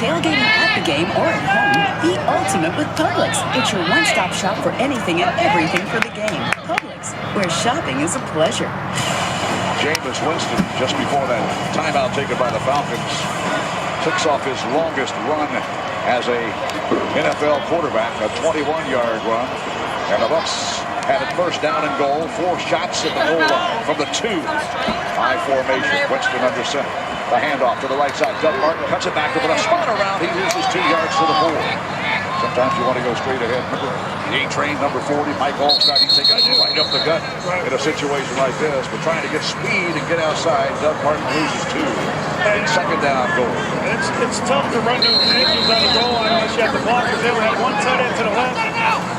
tailgating at the game or at home, be ultimate with Publix. It's your one-stop shop for anything and everything for the game. Publix, where shopping is a pleasure. Jameis Winston, just before that timeout taken by the Falcons, kicks off his longest run as a NFL quarterback, a 21-yard run. And the Bucs had it first down and goal, 4 shots at the goal line from the 2. High formation, Winston under center. The handoff to the right side. Doug Martin cuts it back with a spot around. He loses 2 yards to the 4. Sometimes you want to go straight ahead. Remember, the A-Train, number 40, Mike Allstott, he's taking it right up the gut in a situation like this. But trying to get speed and get outside, Doug Martin loses 2. And second down goal. It's tough to run those edges on the goal line unless you have the blockers in. We had one tight end to the left,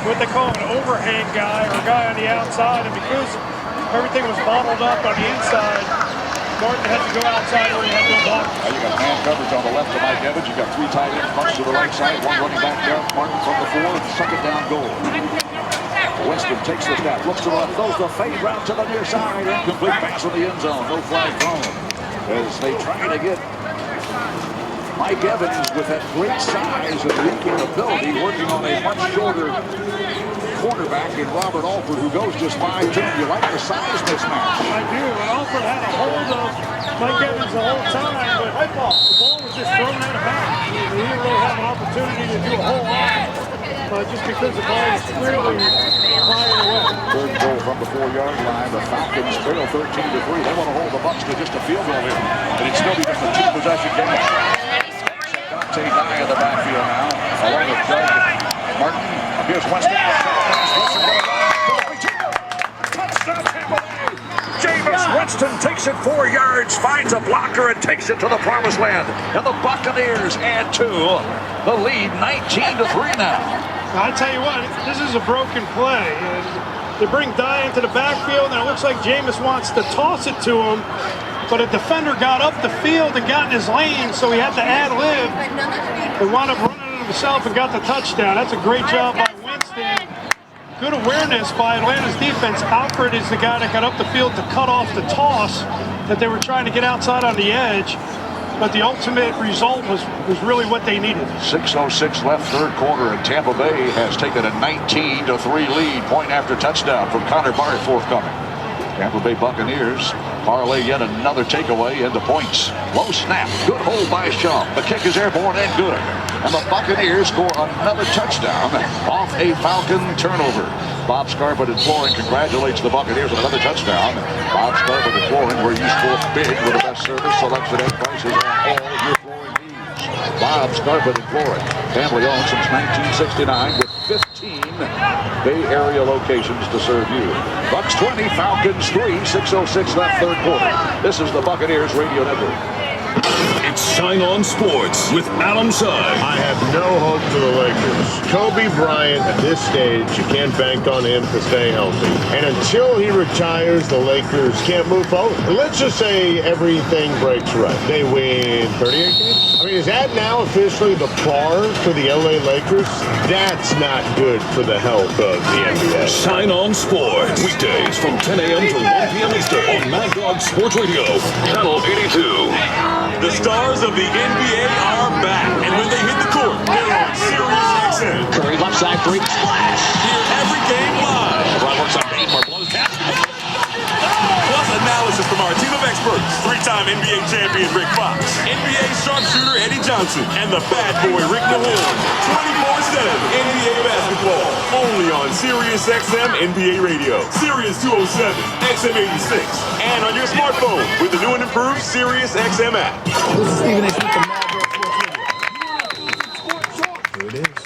what they call an overhang guy or a guy on the outside. And because everything was bottled up on the inside, Martin had to go outside where he had no blockers. Now you got man coverage on the left to Mike Evans. You got 3 tight ends, bunch to the right side, 1 running back there. Martin from the 4, second down goal. Winston takes the snap, looks to the left, throws the fade route to the near side. Incomplete pass in the end zone. No flag thrown as they try to get Mike Evans with that great size and leaping ability, working on a much shorter quarterback in Robert Alford, who goes just 5'10". You like the size mismatch? I do, and Alford had a hold of Mike Evans the whole time, but the ball was just thrown out of bounds. He didn't really have an opportunity to do a whole lot, just because the ball was clearly flying away. Third goal from the 4-yard line. The Falcons trail 13-3. They want to hold the Bucs to just a field goal here, and it'd still be just a 2-possession game. Dante Dye in the backfield now, along with Doug Martin. Here's Winston. Touchdown, Tampa Bay. Jameis Winston takes it 4 yards, finds a blocker, and takes it to the promised land. And the Buccaneers add 2. The lead 19-3 now. I tell you what, this is a broken play. And they bring Dye into the backfield, and it looks like Jameis wants to toss it to him. But a defender got up the field and got in his lane, so he had to ad-lib. He wound up running it himself and got the touchdown. That's a great job by Winston. Good awareness by Atlanta's defense. Alfred is the guy that got up the field to cut off the toss that they were trying to get outside on the edge. But the ultimate result was really what they needed. 6:06 left, third quarter, and Tampa Bay has taken a 19-3 lead. Point after touchdown from Connor Barrett forthcoming. Tampa Bay Buccaneers parlay yet another takeaway into points. Low snap, good hold by Shaw. The kick is airborne and good. And the Buccaneers score another touchdown off a Falcon turnover. Bob Scarpet and Flooring congratulates the Buccaneers on another touchdown. Bob Scarpet and Flooring, where you score big with the best service, selection, and prices on all your flooring needs. Bob Scarpet and Flooring, family owned since 1969 with 15 Bay Area locations to serve you. Bucks 20, Falcons 3, 6:06 left, third quarter. This is the Buccaneers Radio Network. It's Shine On Sports with Adam Shine. I have no hope for the Lakers. Kobe Bryant, at this stage, you can't bank on him to stay healthy. And until he retires, the Lakers can't move forward. And let's just say everything breaks right. They win 38 games. I mean, is that now officially the par for the LA Lakers? That's not good for the health of the NBA. Shine On Sports. Weekdays from 10 a.m. to 1 p.m. Eastern on Mad Dog Sports Radio, Channel 82. The stars of the NBA are back, and when they hit the court, they're on Sirius XM. Curry left side 3, splash! Hear every game live. LeBron works on Basemore, blows past. Plus analysis from our team of experts, 3-time NBA champion Rick Fox, NBA sharpshooter Eddie Johnson, and the bad boy Rick Mahorn. 24/7 NBA basketball, only on Sirius XM NBA Radio, Sirius 207, XM 86, and on your smartphone with the new and improved Sirius XM app. This is Stephen A. Smith from Mad Dog Sports Radio. Here it is.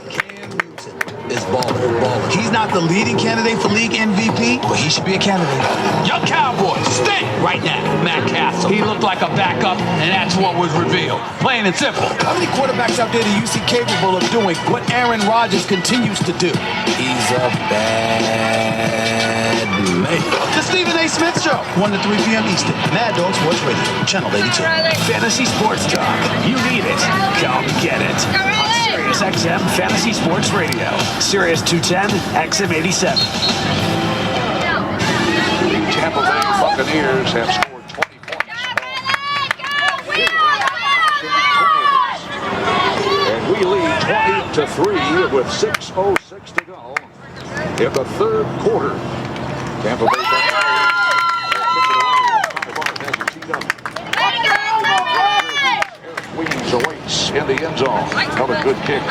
Cam Newton is balling. He's not the leading candidate for league MVP, but he should be a candidate. Young Cowboys, stink right now. Matt Castle. He looked like a backup, and that's what was revealed. Plain and simple. How many quarterbacks out there do you see capable of doing what Aaron Rodgers continues to do? He's a bad man. The Stephen A. Smith Show, 1 to 3 p.m. Eastern. Mad Dog Sports Radio, Channel 82. Fantasy Sports Talk. You need it. Come get it. On Sirius XM Fantasy Sports Radio. Sirius 210, XM 87. The Tampa Bay Buccaneers have scored 20 points. with 6:06 to go in the third quarter. Tampa Bay Weems awaits in the end zone. Another good kick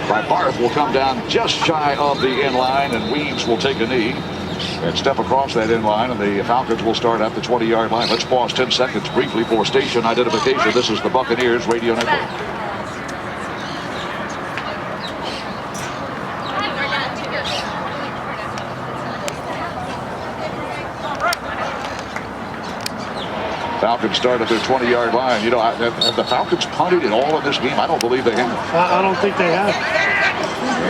by Barth will come down just shy of the end line, and Weems will take a knee and step across that end line, and the Falcons will start at the 20-yard line. Let's pause 10 seconds briefly for station identification. This is the Buccaneers Radio Network. Falcons start at their 20-yard line. You know, have the Falcons punted at all in this game? I don't believe they have. I don't think they have.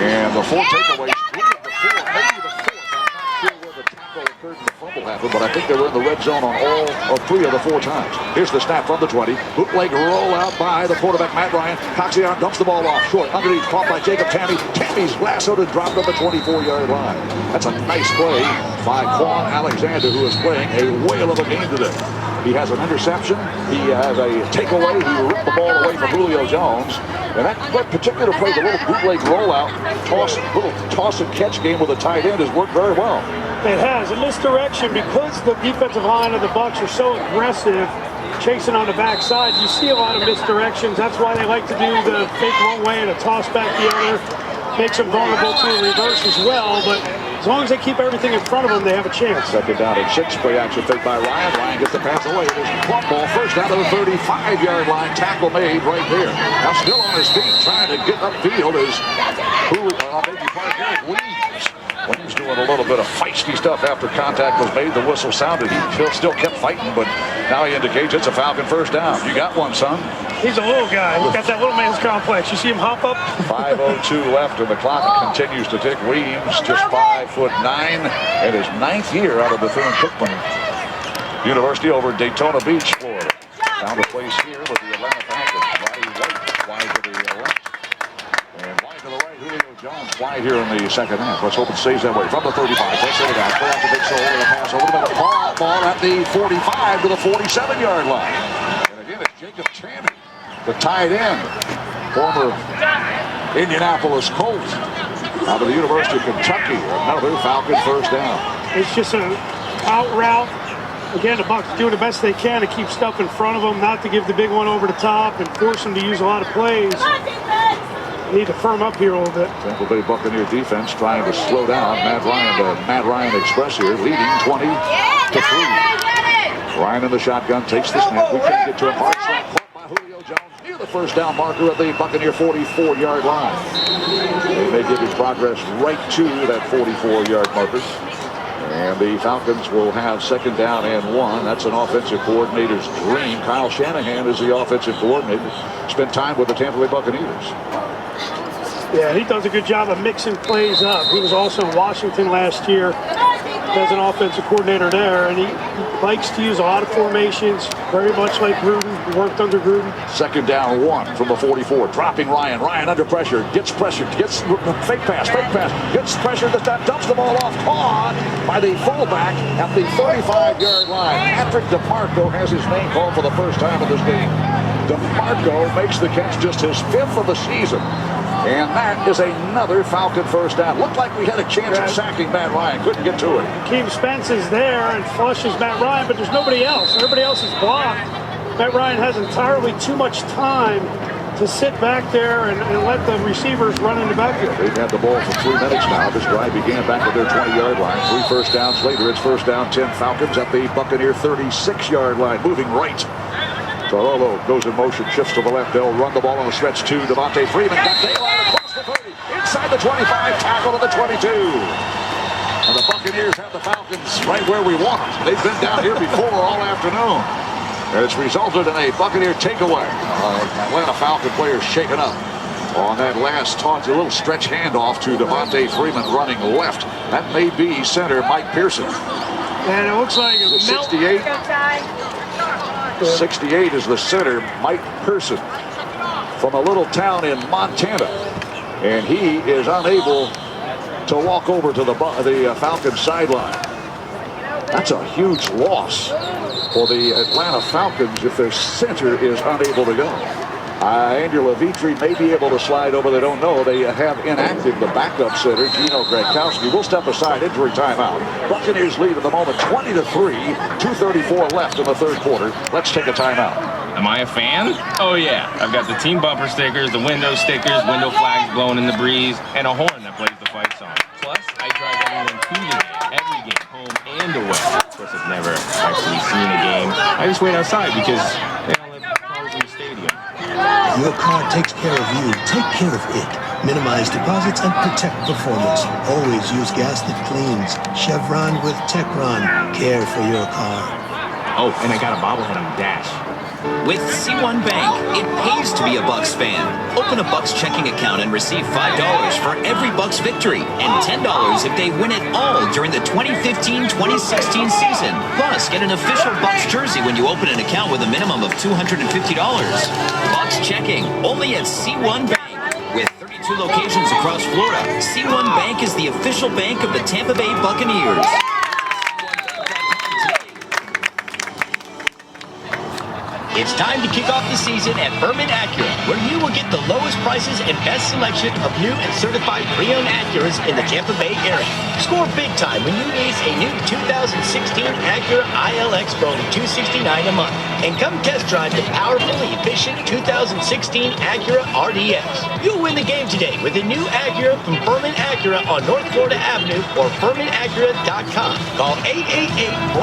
And the 4 takeaways, 3 of the 4, maybe the 4th. I'm not sure where the tackle occurred and the fumble happened, but I think they were in the red zone on all of 3 of the 4 times. Here's the snap from the 20. Bootleg roll out by the quarterback, Matt Ryan. Cocks the arm, dumps the ball off. Short, underneath, caught by Jacob Tamme. Tamme's lassoed and dropped on the 24-yard line. That's a nice play by Quan Alexander, who is playing a whale of a game today. He has an interception. He has a takeaway. He ripped the ball away from Julio Jones. And that particular play, the little bootleg rollout, little toss and catch game with a tight end has worked very well. It has. A misdirection because the defensive line of the Bucs are so aggressive chasing on the backside. You see a lot of misdirections. That's why they like to do the fake one way and a toss back the other. Makes them vulnerable to a reverse as well. But as long as they keep everything in front of them, they have a chance. Second down and 6. Play action fake by Ryan. Ryan gets the pass away. It is plump ball. First down to the 35-yard line. Tackle made right there. Now still on his feet, trying to get upfield is Weems doing a little bit of feisty stuff after contact was made. The whistle sounded. He still kept fighting, but now he indicates it's a Falcon first down. You got one, son. He's a little guy. He's got that little man's complex. You see him hop up? 5:02 left, and the clock continues to tick. Weems just 5'9", and his 9th year out of the Thurman-Cookman University over in Daytona Beach, Florida. Found a place here with the Atlanta Falcons. Wide to the left, and wide to the right. Julio Jones wide here in the second half. Let's hope it stays that way. From the 35, takes it out. Play out the big soul and a pass over the middle. Ball at the 45 to the 47-yard line. And again, it's Jacob Tamme, the tight end, former Indianapolis Colt, out of the University of Kentucky. Another Falcon first down. It's just an out route. Again, the Bucs doing the best they can to keep stuff in front of them, not to give the big one over the top and force them to use a lot of plays. Need to firm up here a little bit. Tampa Bay Buccaneer defense trying to slow down Matt Ryan Express here, leading 20-3. Ryan in the shotgun takes the snap. We can't get to him. Hard snap caught by Julio Jones near the first down marker at the Buccaneer 44-yard line. They may give his progress right to that 44-yard marker. And the Falcons will have second down and 1. That's an offensive coordinator's dream. Kyle Shanahan is the offensive coordinator. Spent time with the Tampa Bay Buccaneers. Yeah, he does a good job of mixing plays up. He was also in Washington last year as an offensive coordinator there, and he likes to use a lot of formations, very much like Gruden. He worked under Gruden. Second down 1 from the 44. Dropping Ryan. Ryan under pressure. Gets pressured. Gets fake pass. Gets pressured. Dumps the ball off. Caught by the fullback at the 35-yard line. Patrick DeMarco has his name called for the first time in this game. DeMarco makes the catch, just his 5th of the season. And that is another Falcon first down. Looked like we had a chance of sacking Matt Ryan. Couldn't get to it. Keem Spence is there and flushes Matt Ryan, but there's nobody else. Everybody else is blocked. Matt Ryan has entirely too much time to sit back there and let the receivers run in the backfield. They've had the ball for 3 minutes now. This drive began back at their 20-yard line. 3 first downs later, it's first down 10 Falcons at the Buccaneer 36-yard line. Moving right. Tarolo goes in motion, shifts to the left. They'll run the ball on a stretch to Devontae Freeman. Got daylight across the 30. Inside the 25, tackle to the 22. And the Buccaneers have the Falcons right where we want them. They've been down here before all afternoon. And it's resulted in a Buccaneer takeaway. Atlanta Falcon players shaken up on that last toss. A little stretch handoff to Devontae Freeman running left. That may be center Mike Pearson. And it looks like a 68. 68 is the center, Mike Pearson, from a little town in Montana. And he is unable to walk over to the Falcons sideline. That's a huge loss for the Atlanta Falcons if their center is unable to go. Andrew Levitri may be able to slide over. They don't know. They have inactive the backup center, Gino Gradkowski. We'll step aside. Injury timeout. Buccaneers lead at the moment 20-3. 2:34 left in the third quarter. Let's take a timeout. Am I a fan? Oh, yeah. I've got the team bumper stickers, the window stickers, window flags blowing in the breeze, and a horn that plays the fight song. Plus, I drive everyone to the game, every game, home and away. Of course, I've never actually seen a game. I just wait outside because they don't let cars in the stadium. Your car takes care of you. Take care of it. Minimize deposits and protect performance. Always use gas that cleans. Chevron with Techron. Care for your car. Oh, and I got a bobblehead on the dash. With C1 Bank, it pays to be a Bucks fan. Open a Bucks checking account and receive $5 for every Bucks victory and $10 if they win it all during the 2015-2016 season. Plus, get an official Bucks jersey when you open an account with a minimum of $250. Bucks checking, only at C1 Bank. With 32 locations across Florida, C1 Bank is the official bank of the Tampa Bay Buccaneers. It's time to kick off the season at Furman Acura, where you will get the lowest prices and best selection of new and certified pre-owned Acuras in the Tampa Bay area. Score big time when you lease a new 2016 Acura ILX for only $269 a month. And come test drive the powerfully efficient 2016 Acura RDX. You'll win the game today with a new Acura from Furman Acura on North Florida Avenue or FurmanAcura.com. Call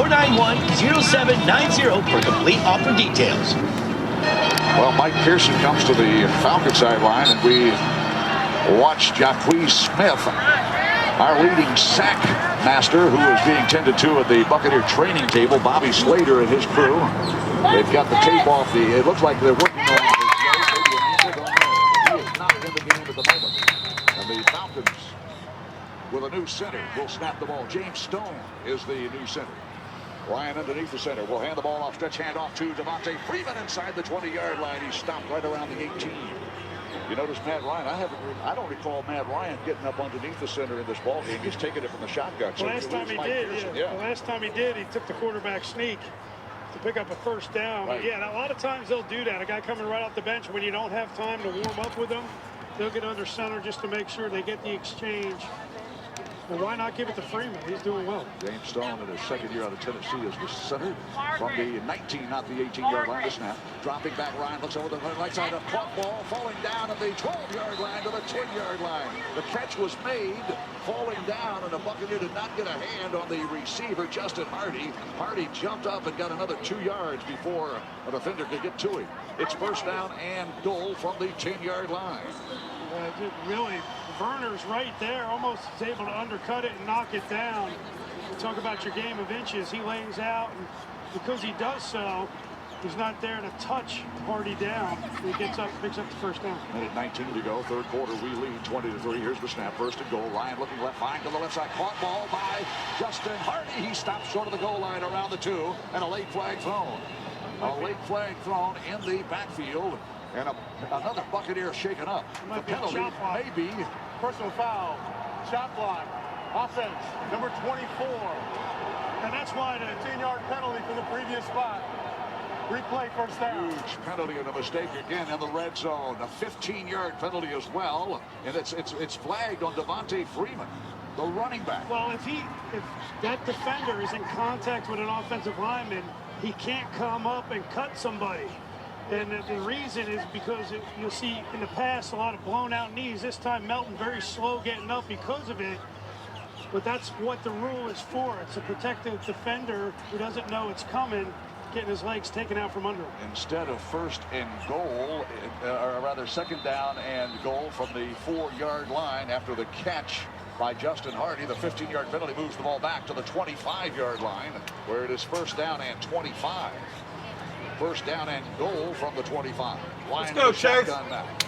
888-491-0790 for complete offer details. Well, Mike Pearson comes to the Falcon sideline, and we watch Jacquez Smith, our leading sack master, who is being tended to at the Buccaneer training table. Bobby Slater and his crew. They've got the tape off the. It looks like they're working on his leg. Maybe an ankle, don't know. He is not in the game at the moment. And the Falcons, with a new center, will snap the ball. James Stone is the new center. Ryan underneath the center will hand the ball off, stretch hand off to Devontae Freeman inside the 20-yard line. He stopped right around the 18. You notice Matt Ryan. I don't recall Matt Ryan getting up underneath the center in this ball game. He's taking it from the shotgun. The last time he did, The last time he did, he took the quarterback sneak to pick up a first down. Right. Yeah, a lot of times they'll do that. A guy coming right off the bench when you don't have time to warm up with them, they'll get under center just to make sure they get the exchange. And why not give it to Freeman? He's doing well. James Stone in his second year out of Tennessee is the center from the 19, not the 18-yard line to snap. Dropping back, Ryan looks over the right side of caught ball, falling down at the 12-yard line to the 10-yard line. The catch was made, falling down, and the Buccaneer did not get a hand on the receiver, Justin Hardy. Hardy jumped up and got another 2 yards before a defender could get to him. It's first down and goal from the 10-yard line. Really, Verner's right there, almost is able to undercut it and knock it down. You talk about your game of inches. He lays out, and because he does so, he's not there to touch Hardy down. He gets up, picks up the first down. Minute 19 to go, third quarter. We lead 20-3. Here's the snap, first and goal. Ryan looking left, fine to the left side. Caught ball by Justin Hardy. He stops short of the goal line around the 2, and a late flag thrown. A late flag thrown in the backfield. And another Buccaneer shaken up. The penalty may be personal foul, shot block, offense, number 24. And that's why the 10-yard penalty from the previous spot. Replay first down. Huge penalty and a mistake again in the red zone. A 15-yard penalty as well. And it's flagged on Devontae Freeman, the running back. Well, if that defender is in contact with an offensive lineman, he can't come up and cut somebody. And the reason is because you'll see in the past a lot of blown out knees. This time Melton very slow getting up because of it. But that's what the rule is for. It's to protect the defender who doesn't know it's coming, getting his legs taken out from under him. Instead of first and goal, or rather second down and goal from the 4-yard line after the catch by Justin Hardy, the 15-yard penalty moves the ball back to the 25-yard line, where it is first down and 25. First down and goal from the 25. Let's go, Chase.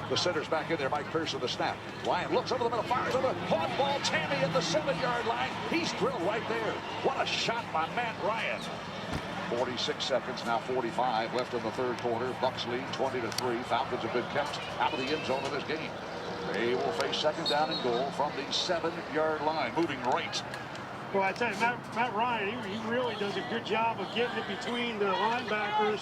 The center's back in there. Mike Pearson, the snap. Ryan looks over the middle, fires over. Caught ball. Tammy at the 7-yard line. He's drilled right there. What a shot by Matt Ryan. 46 seconds, now 45 left in the third quarter. Bucks lead 20-3. Falcons have been kept out of the end zone of this game. They will face second down and goal from the 7-yard line, moving right. Well, I tell you, Matt Ryan, he really does a good job of getting it between the linebackers.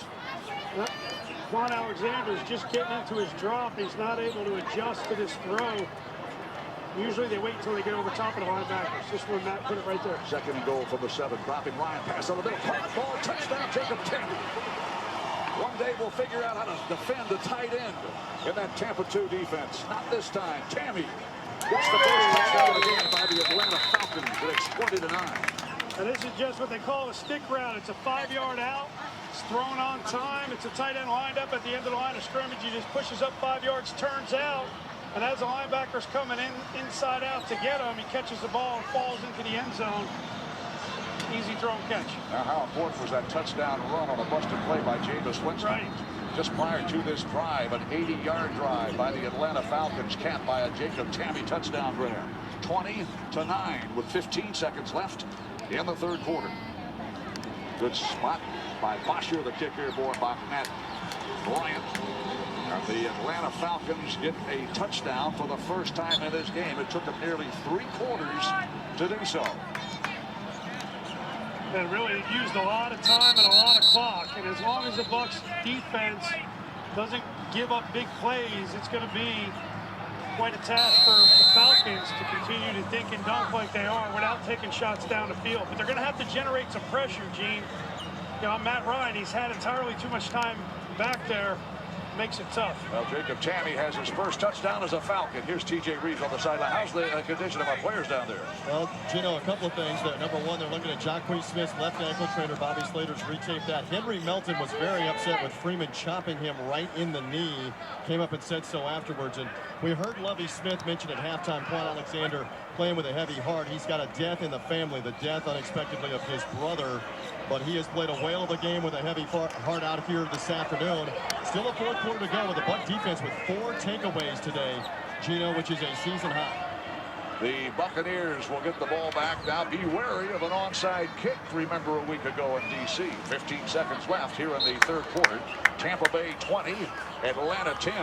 Quan Alexander's just getting into his drop. He's not able to adjust to this throw. Usually they wait until they get over top of the linebackers. This one, Matt put it right there. Second and goal from the 7. Dropping Ryan, pass on the middle. Caught ball, touchdown, Jacob Tammy. One day we'll figure out how to defend the tight end in that Tampa 2 defense. Not this time. Tammy gets the first touchdown of the game by the Atlanta Falcons. It's 20-9. And this is just what they call a stick route. It's a 5-yard out. It's thrown on time. It's a tight end lined up at the end of the line of scrimmage. He just pushes up 5 yards, turns out. And as the linebacker's coming inside out to get him, he catches the ball and falls into the end zone. Easy throw and catch. Now, how important was that touchdown run on a busted play by Jameis Winston? Right. Just prior to this drive, an 80-yard drive by the Atlanta Falcons, capped by a Jacob Tammy touchdown grab. 20-9 with 15 seconds left in the third quarter. Good spot by Bosher, the kicker, born by Matt Bryant. And the Atlanta Falcons get a touchdown for the first time in this game. It took them nearly 3 quarters to do so. And really used a lot of time and a lot of clock. And as long as the Bucs defense doesn't give up big plays, it's going to be quite a task for the Falcons to continue to think and dunk like they are without taking shots down the field. But they're going to have to generate some pressure, Gene. You know, Matt Ryan, he's had entirely too much time back there. Makes it tough. Well, Jacob Tammy has his first touchdown as a Falcon. Here's T.J. Reeves on the sideline. How's the condition of our players down there? Well, Gino, a couple of things there. Number one, they're looking at Jacquez Smith's left ankle. Trainer Bobby Slater's retaped that. Henry Melton was very upset with Freeman chopping him right in the knee. Came up and said so afterwards. And we heard Lovie Smith mention at halftime Quan Alexander playing with a heavy heart. He's got a death in the family, the death unexpectedly of his brother. But he has played a whale of a game with a heavy heart out here this afternoon. Still a fourth quarter to go with the Buck defense with 4 takeaways today, Gino, which is a season high. The Buccaneers will get the ball back. Now be wary of an onside kick. Remember a week ago in D.C. 15 seconds left here in the third quarter. Tampa Bay 20, Atlanta 10.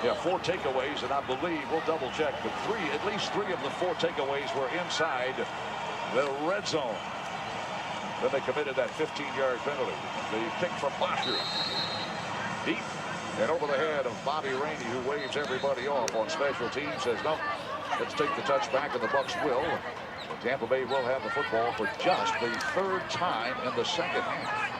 Yeah, 4 takeaways, and I believe we'll double check, but at least three of the 4 takeaways were inside the red zone. Then they committed that 15-yard penalty. The kick from Bosher. Deep and over the head of Bobby Rainey, who waves everybody off on special teams. Says, no, let's take the touchback, and the Bucs will. Tampa Bay will have the football for just the 3rd time in the second half.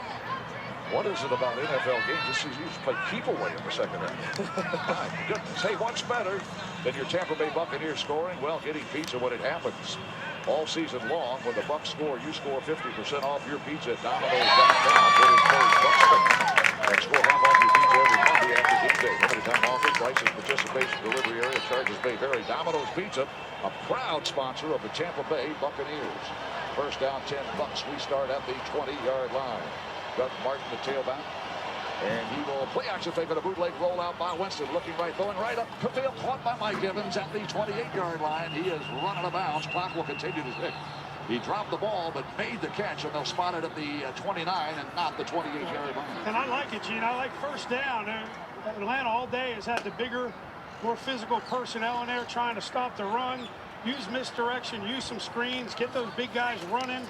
What is it about NFL games? This season, you just play keep away in the second half. My goodness. Hey, what's better than your Tampa Bay Buccaneers scoring? Well, getting pizza when it happens. All season long, when the Bucs score, you score 50% off your pizza at Domino's.com. And score half off your pizza every Monday after game day. Limited time offer, prices, participation, delivery area, charges may vary. Domino's Pizza, a proud sponsor of the Tampa Bay Buccaneers. First down, 10 Bucs. We start at the 20-yard line. Doug Martin, the tailback. And he will play action fake with a bootleg rollout by Winston. Looking right, going right up the field. Caught by Mike Evans at the 28-yard line. He is run out of bounds. Clock will continue to tick. He dropped the ball, but made the catch, and they'll spot it at the 29 and not the 28-yard line. And I like it, Gene. I like first down. Atlanta all day has had the bigger, more physical personnel in there trying to stop the run, use misdirection, use some screens, get those big guys running.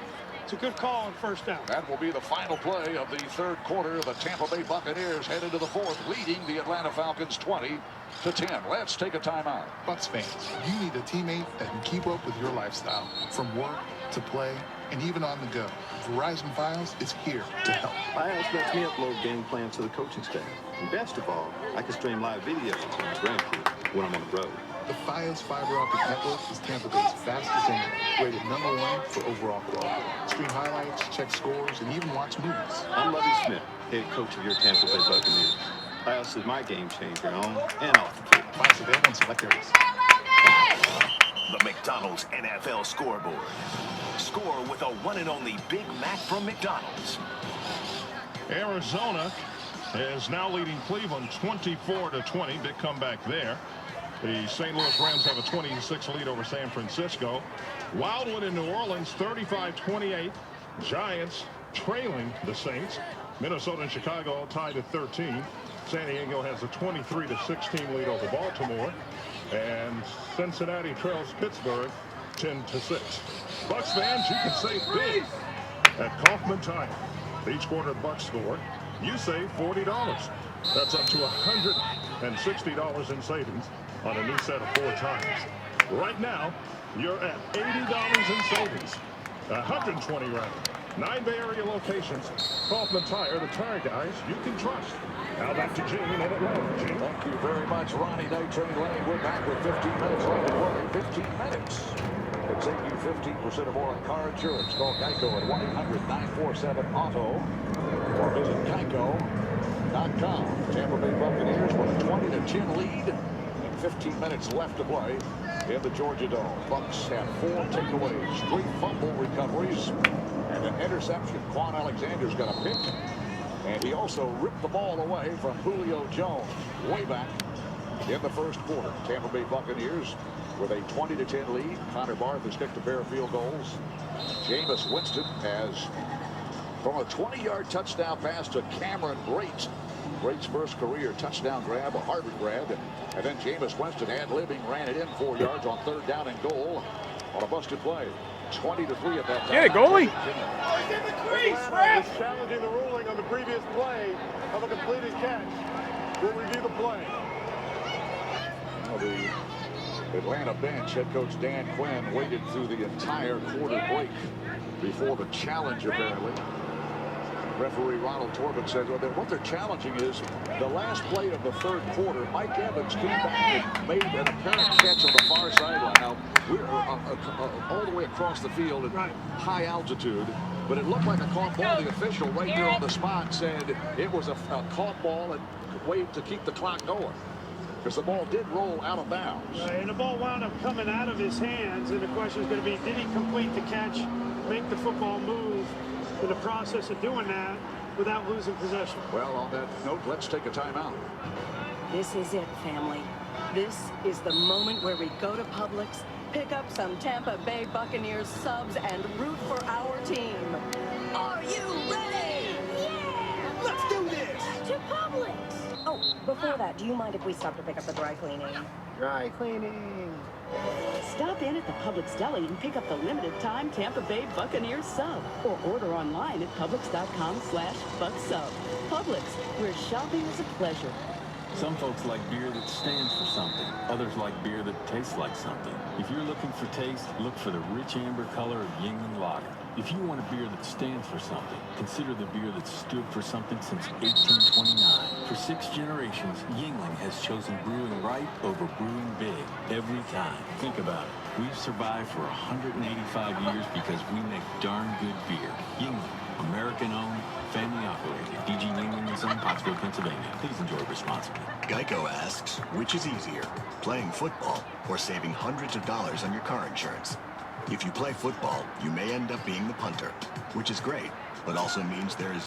It's a good call on first down. That will be the final play of the third quarter. The Tampa Bay Buccaneers head into the fourth, leading the Atlanta Falcons 20-10. Let's take a timeout. Bucs fans, you need a teammate that can keep up with your lifestyle, from work to play and even on the go. Verizon Files is here to help. Files lets me upload game plans to the coaching staff. And best of all, I can stream live videos to my grandkids when I'm on the road. The Fios fiber optic network is Tampa Bay's fastest internet, rated #1 for overall quality. Stream highlights, check scores, and even watch movies. I'm Lovie Smith, head coach of your Tampa Bay Buccaneers. Fios is my game changer on and off the field. Fios available in select areas. The McDonald's NFL scoreboard. Score with a one and only Big Mac from McDonald's. Arizona is now leading Cleveland 24-20. Big comeback there. The St. Louis Rams have a 26 lead over San Francisco. Wildwood in New Orleans 35-28. Giants trailing the Saints. Minnesota and Chicago all tied at 13. San Diego has a 23-16 lead over Baltimore. And Cincinnati trails Pittsburgh 10-6. Bucs fans, you can save big at Kaufman Tire. Each quarter, Bucs score you save $40. That's up to $160 in savings on a new set of 4 tires. Right now, you're at $80 in savings. 120 rather. 9 Bay Area locations. Kaufman Tire, the tire guys you can trust. Now back to Gene in Atlanta. Gene. Thank you very much, Ronnie. Night Train Lane. We're back with 15 minutes left to play. 15 minutes. Can save you 15% or more on car insurance. Call Geico at 1-800-947-AUTO or visit geico.com. Tampa Bay Buccaneers with a 20-10 lead and 15 minutes left to play in the Georgia Dome. Bucs have 4 takeaways, 3 fumble recoveries, and an interception. Quan Alexander's got a pick, and he also ripped the ball away from Julio Jones way back in the first quarter. Tampa Bay Buccaneers with a 20-10 lead. Connor Barth has kicked a pair of field goals. Jameis Winston has, from a 20-yard touchdown pass to Cameron Brate. Brate's first career touchdown grab, a Harvard grad, and then Jameis Winston ad-libbing ran it in 4 yards on 3rd down and goal on a busted play. 20-3 at that time. Get it, goalie. He's challenging the ruling on the previous play of a completed catch. We'll review the play. Well, the Atlanta bench, head coach Dan Quinn waited through the entire quarter break before the challenge, apparently. Referee Ronald Torben says what they're challenging is the last play of the 3rd quarter. Mike Evans came back and made an apparent catch on the far sideline. Now, we're all the way across the field at high altitude, but it looked like a caught ball. The official right there on the spot said it was a caught ball and waved to keep the clock going, because the ball did roll out of bounds. And the ball wound up coming out of his hands, and the question is going to be, did he complete the catch, make the football move in the process of doing that without losing possession? Well, on that note, let's take a timeout. This is it, family. This is the moment where we go to Publix, pick up some Tampa Bay Buccaneers subs, and root for our team. Are you ready? Yeah! Let's do this! To Publix! Oh, before that, do you mind if we stop to pick up the dry cleaning? Dry cleaning. Stop in at the Publix Deli and pick up the limited-time Tampa Bay Buccaneers sub, or order online at Publix.com/BuckSub. Publix, where shopping is a pleasure. Some folks like beer that stands for something. Others like beer that tastes like something. If you're looking for taste, look for the rich amber color of Yingling Lager. If you want a beer that stands for something, consider the beer that stood for something since 1829. For 6 generations, Yingling has chosen brewing right over brewing big every time. Think about it. We've survived for 185 years because we make darn good beer. Yingling, American-owned, family-operated. DG Yingling is in Pottsville, Pennsylvania. Please enjoy responsibly. Geico asks, which is easier, playing football or saving hundreds of dollars on your car insurance? If you play football, you may end up being the punter, which is great, but also means there is